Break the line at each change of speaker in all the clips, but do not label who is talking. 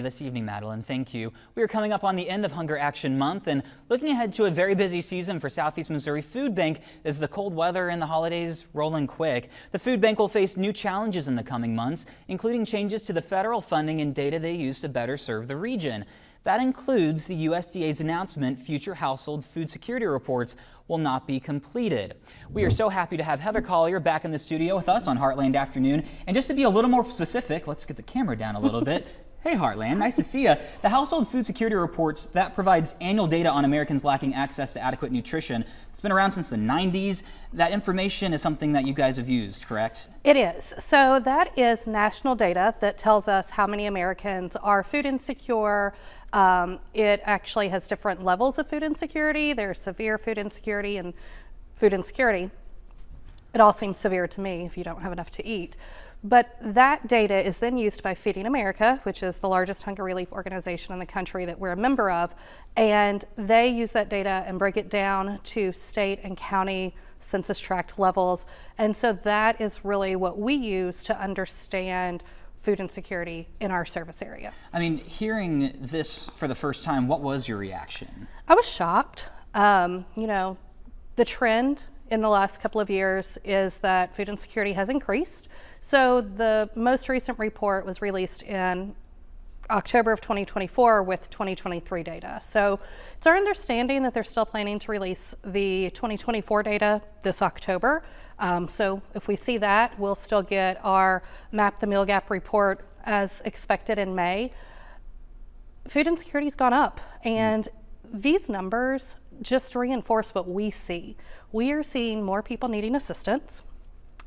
This evening, Madeline. Thank you. We are coming up on the end of Hunger Action Month and looking ahead to a very busy season for Southeast Missouri Food Bank as the cold weather and the holidays roll in quick. The food bank will face new challenges in the coming months, including changes to the federal funding and data they use to better serve the region. That includes the USDA's announcement future household food security reports will not be completed. We are so happy to have Heather Collier back in the studio with us on Heartland Afternoon. And just to be a little more specific, let's get the camera down a little bit. Hey Heartland, nice to see you. The Household Food Security Reports, that provides annual data on Americans lacking access to adequate nutrition. It's been around since the 90s. That information is something that you guys have used, correct?
It is. So that is national data that tells us how many Americans are food insecure. It actually has different levels of food insecurity. There's severe food insecurity and food insecurity. It all seems severe to me if you don't have enough to eat. But that data is then used by Feeding America, which is the largest hunger relief organization in the country that we're a member of, and they use that data and break it down to state and county census tract levels. And so that is really what we use to understand food insecurity in our service area.
I mean, hearing this for the first time, what was your reaction?
I was shocked. You know, the trend in the last couple of years is that food insecurity has increased. So the most recent report was released in October of 2024 with 2023 data. So it's our understanding that they're still planning to release the 2024 data this October. So if we see that, we'll still get our Map the Meal Gap report as expected in May. Food insecurity's gone up, and these numbers just reinforce what we see. We are seeing more people needing assistance.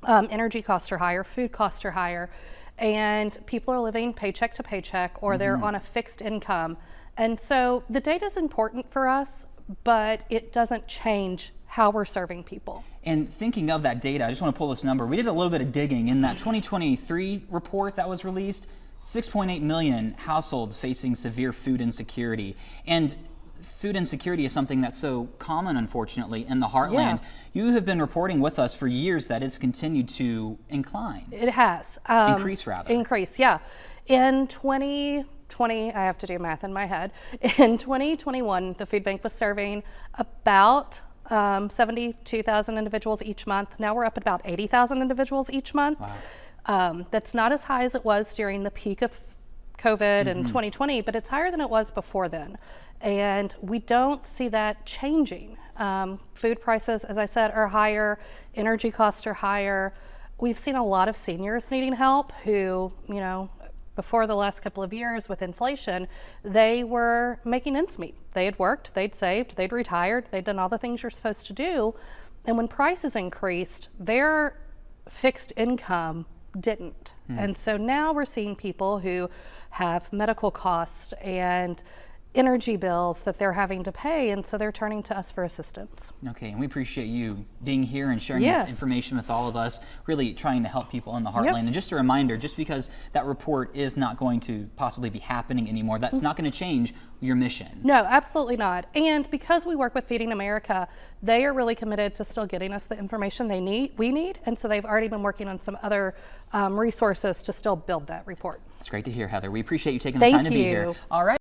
Energy costs are higher, food costs are higher, and people are living paycheck to paycheck or they're on a fixed income. And so the data is important for us, but it doesn't change how we're serving people.
And thinking of that data, I just want to pull this number. We did a little bit of digging in that 2023 report that was released, 6.8 million households facing severe food insecurity. And food insecurity is something that's so common, unfortunately, in the Heartland. Yeah. You have been reporting with us for years that it's continued to incline.
It has.
Increase, rather.
Increase, yeah. In 2020, I have to do math in my head. In 2021, the food bank was serving about 72,000 individuals each month. Now we're up at about 80,000 individuals each month. Wow. That's not as high as it was during the peak of COVID in 2020, but it's higher than it was before then. And we don't see that changing. Food prices, as I said, are higher, energy costs are higher. We've seen a lot of seniors needing help who, you know, before the last couple of years with inflation, they were making ends meet. They had worked, they'd saved, they'd retired, they'd done all the things you're supposed to do. And when prices increased, their fixed income didn't. And so now we're seeing people who have medical costs and energy bills that they're having to pay, and so they're turning to us for assistance.
Okay, and we appreciate you being here and sharing this information with all of us, really trying to help people in the Heartland. And just a reminder, just because that report is not going to possibly be happening anymore, that's not going to change your mission.
No, absolutely not. And because we work with Feeding America, they are really committed to still getting us the information we need, and so they've already been working on some other resources to still build that report.
It's great to hear, Heather. We appreciate you taking the time to be here. All right.